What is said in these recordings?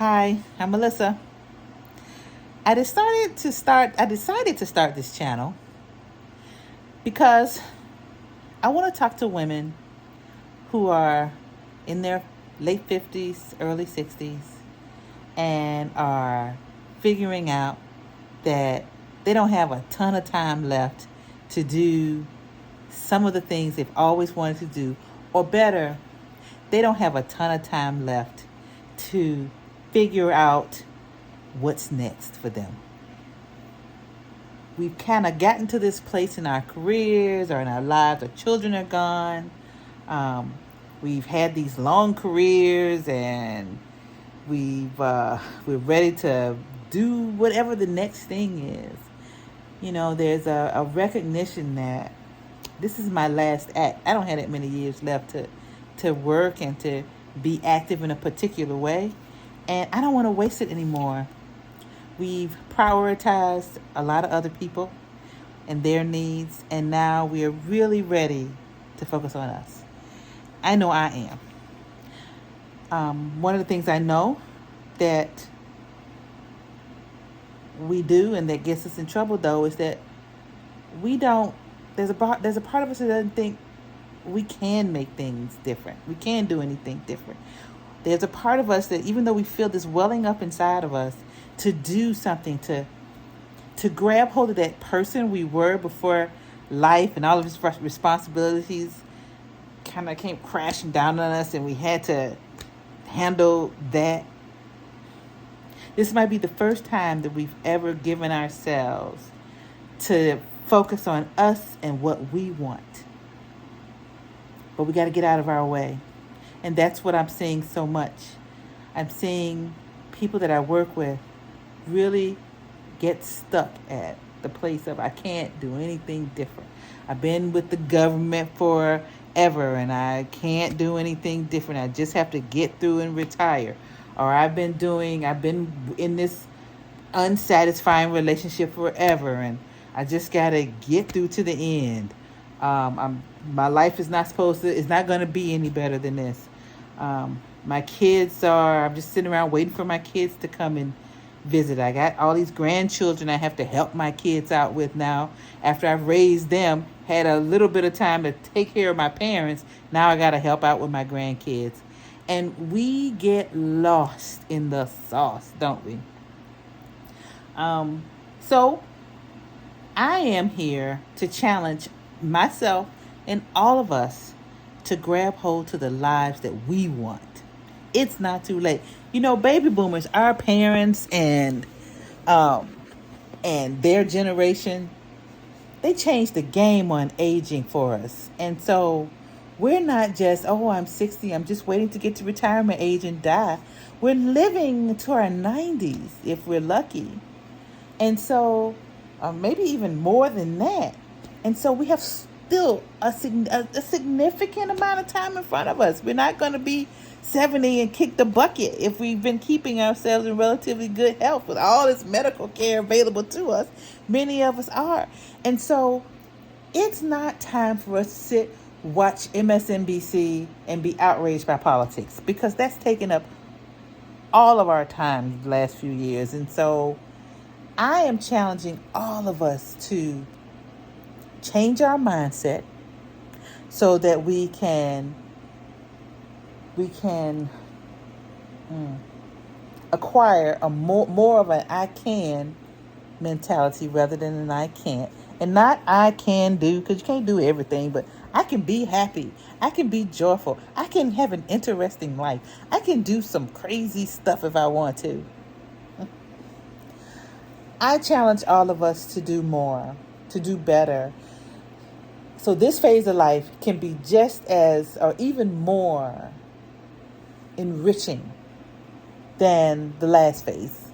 Hi, I'm Melissa. I decided to start this channel because I want to talk to women who are in their late 50s, early 60s and are figuring out that they don't have a ton of time left to do some of the things they've always wanted to do, or better, they don't have a ton of time left to figure out what's next for them. We've kind of gotten to this place in our careers or in our lives. Our children are gone. We've had these long careers, and we're ready to do whatever the next thing is. There's a recognition that this is my last act. I don't have that many years left to work and to be active in a particular way, and I don't want to waste it anymore. We've prioritized a lot of other people and their needs, and now we are really ready to focus on us. I know I am. One of the things I know that we do and that gets us in trouble, though, is that we don't. There's a part of us that doesn't think we can make things different. We can do anything different. There's a part of us that, even though we feel this welling up inside of us to do something, to grab hold of that person we were before life and all of its responsibilities kind of came crashing down on us, and we had to handle that. This might be the first time that we've ever given ourselves to focus on us and what we want. But we got to get out of our way. And that's what I'm seeing so much. I'm seeing people that I work with really get stuck at the place of, I can't do anything different. I've been with the government forever and I can't do anything different. I just have to get through and retire. Or I've been in this unsatisfying relationship forever and I just got to get through to the end. My life is not going to be any better than this. I'm just sitting around waiting for my kids to come and visit. I got all these grandchildren I have to help my kids out with now. After I've raised them, had a little bit of time to take care of my parents, now I got to help out with my grandkids. And we get lost in the sauce, don't we? So I am here to challenge myself and all of us to grab hold to the lives that we want. It's not too late. Baby boomers, our parents and their generation, they changed the game on aging for us. And so we're not just, I'm 60, I'm just waiting to get to retirement age and die. We're living to our 90s if we're lucky. And so maybe even more than that. And so we have still a significant amount of time in front of us. We're not going to be 70 and kick the bucket if we've been keeping ourselves in relatively good health with all this medical care available to us. Many of us are. And so it's not time for us to sit, watch MSNBC and be outraged by politics, because that's taken up all of our time the last few years. And so I am challenging all of us to change our mindset so that we can acquire a more of an I can mentality rather than an I can't. And not I can do, because you can't do everything, but I can be happy. I can be joyful. I can have an interesting life. I can do some crazy stuff if I want to. I challenge all of us to do more, to do better. So this phase of life can be just as, or even more, enriching than the last phase.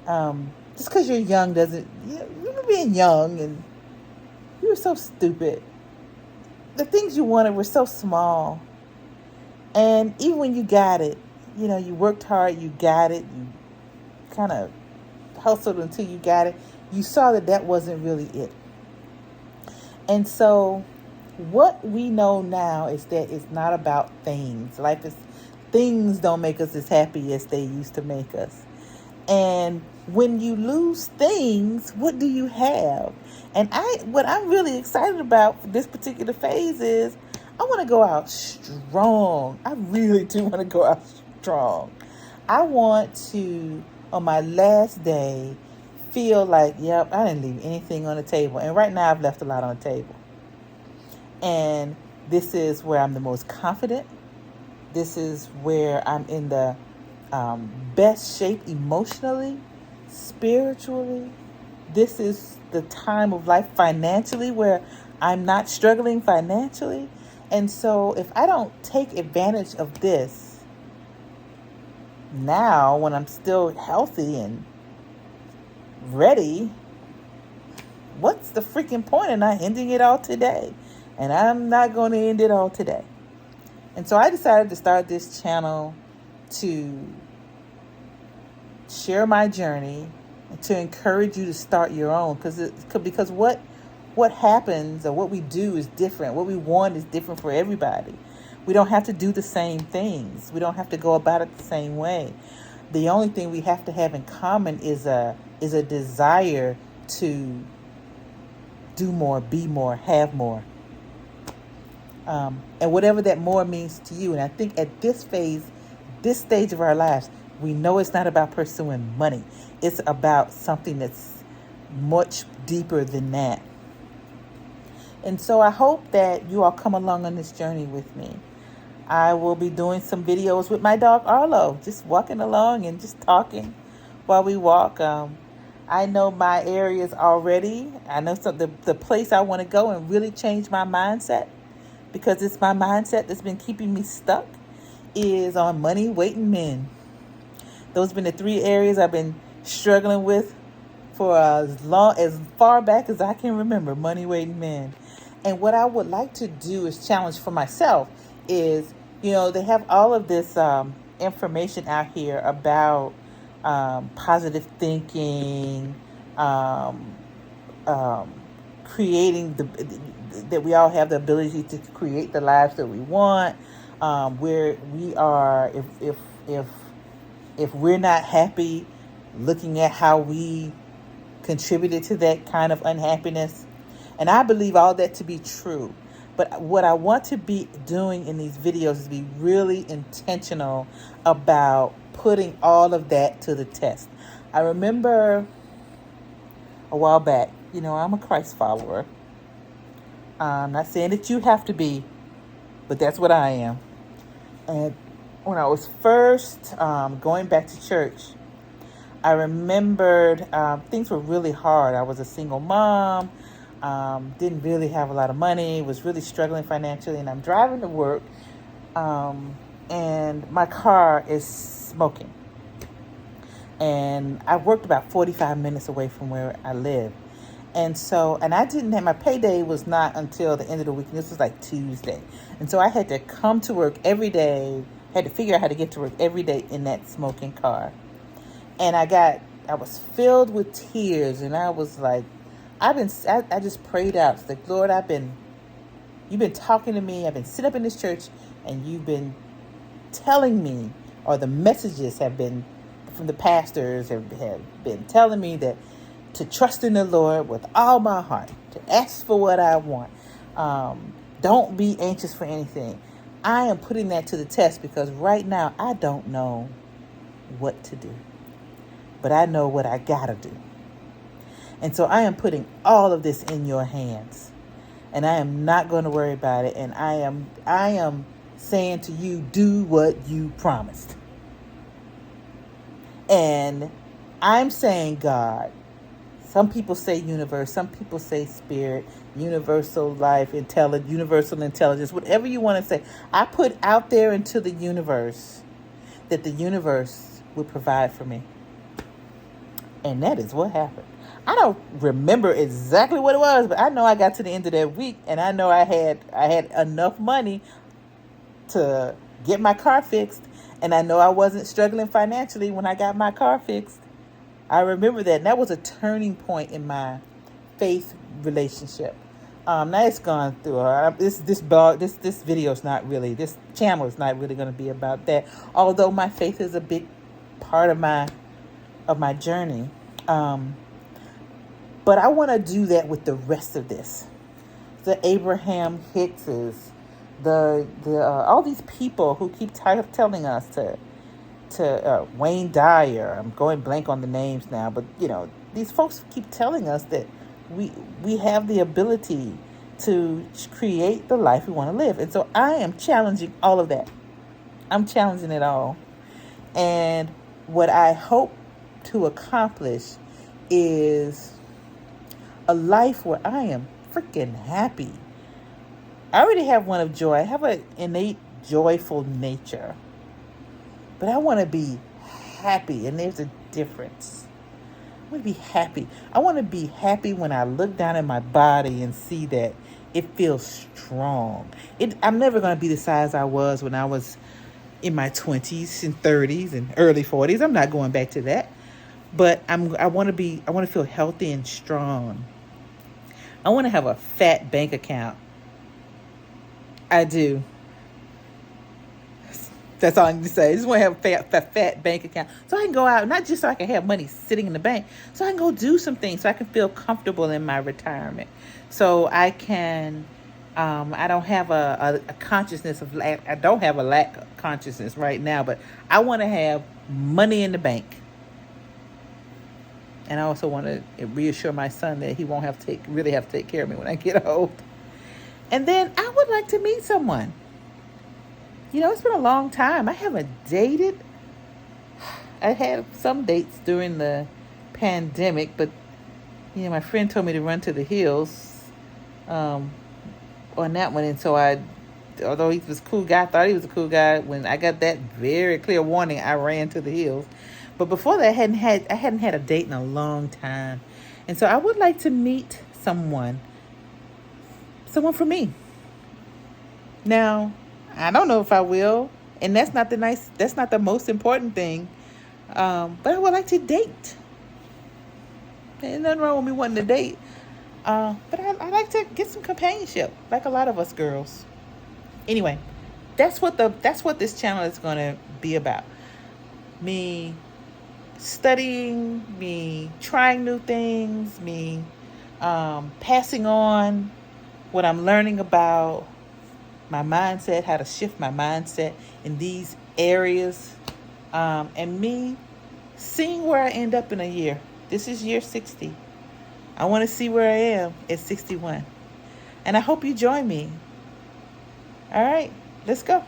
Just because you're young doesn't, remember being young and you were so stupid. The things you wanted were so small. And even when you got it, you worked hard, you got it, you kind of hustled until you got it. You saw that wasn't really it. And so what we know now is that it's not about things. things don't make us as happy as they used to make us. And when you lose things, what do you have? And what I'm really excited about for this particular phase is I want to go out strong. I really do want to go out strong. I want to, on my last day, feel like, yep, I didn't leave anything on the table. And right now I've left a lot on the table. And this is where I'm the most confident. This is where I'm in the best shape emotionally, spiritually. This is the time of life financially where I'm not struggling financially. And so if I don't take advantage of this now, when I'm still healthy and ready, what's the freaking point in not ending it all today? And I'm not going to end it all today. And so I decided to start this channel to share my journey and to encourage you to start your own. Because what happens or what we do is different. What we want is different for everybody. We don't have to do the same things. We don't have to go about it the same way. The only thing we have to have in common is a desire to do more, be more, have more. And whatever that more means to you. And I think at this phase, this stage of our lives, we know it's not about pursuing money. It's about something that's much deeper than that. And so I hope that you all come along on this journey with me. I will be doing some videos with my dog Arlo, just walking along and just talking while we walk. I know my areas already. I know the place I want to go and really change my mindset, because it's my mindset that's been keeping me stuck, is on money, weight, and men. Those have been the 3 areas I've been struggling with for as far back as I can remember: money, weight, and men. And what I would like to do is challenge for myself is, they have all of this information out here about positive thinking, creating that we all have the ability to create the lives that we want. Where we are, if we're not happy, looking at how we contributed to that kind of unhappiness. And I believe all that to be true. But what I want to be doing in these videos is be really intentional about putting all of that to the test. I remember a while back, I'm a Christ follower. I'm not saying that you have to be, but that's what I am. And when I was first going back to church, I remembered things were really hard. I was a single mom, didn't really have a lot of money, was really struggling financially, and I'm driving to work, and my car is smoking. And I worked about 45 minutes away from where I live. And I didn't have, my payday was not until the end of the week. This was like Tuesday. And so I had to come to work every day, had to figure out how to get to work every day in that smoking car. And I was filled with tears, and I was like, I just prayed out. It's like, Lord, you've been talking to me. I've been sitting up in this church, and you've been telling me, or the messages have been from the pastors have been telling me that to trust in the Lord with all my heart, to ask for what I want. Don't be anxious for anything. I am putting that to the test, because right now I don't know what to do, but I know what I gotta do. And so I am putting all of this in your hands, and I am not going to worry about it. And I am saying to you, do what you promised. And I'm saying God. Some people say universe, some people say spirit, universal life, universal intelligence, whatever you want to say. I put out there into the universe that the universe would provide for me. And that is what happened. I don't remember exactly what it was, but I know I got to the end of that week, and I know I had enough money to get my car fixed, and I know I wasn't struggling financially when I got my car fixed. I remember that, and that was a turning point in my faith relationship. Now it's gone through. This video is not really, this channel is not really going to be about that. Although my faith is a big part of my journey, but I want to do that with the rest of this. The Abraham Hickses, the all these people who keep telling us to Wayne Dyer. I'm going blank on the names now, but these folks keep telling us that we have the ability to create the life we want to live. And so I am challenging all of that. I'm challenging it all. And what I hope to accomplish is a life where I am freaking happy. I already have one of joy. I have an innate joyful nature. But I want to be happy, and there's a difference. I want to be happy. I want to be happy when I look down at my body and see that it feels strong. I'm never going to be the size I was when I was in my 20s and 30s and early 40s. I'm not going back to that. But I want to feel healthy and strong. I want to have a fat bank account. I do. That's all I need to say. I just want to have a fat bank account so I can go out, not just so I can have money sitting in the bank, so I can go do some things, so I can feel comfortable in my retirement. So I can, I don't have a consciousness of lack. I don't have a lack of consciousness right now, but I want to have money in the bank. And I also want to reassure my son that he won't really have to take care of me when I get old. And then I would like to meet someone. It's been a long time. I haven't dated. I had some dates during the pandemic, but my friend told me to run to the hills on that one. And so although he was a cool guy, I thought he was a cool guy. When I got that very clear warning, I ran to the hills. But before that, I hadn't had a date in a long time. And so I would like to meet someone for me. Now, I don't know if I will, and that's not the most important thing. But I would like to date. There's nothing wrong with me wanting to date. But I like to get some companionship, like a lot of us girls. Anyway, that's what this channel is going to be about. Me studying, me trying new things, me passing on what I'm learning about my mindset, how to shift my mindset in these areas, and me seeing where I end up in a year. This is year 60. I want to see where I am at 61. And I hope you join me. All right, let's go.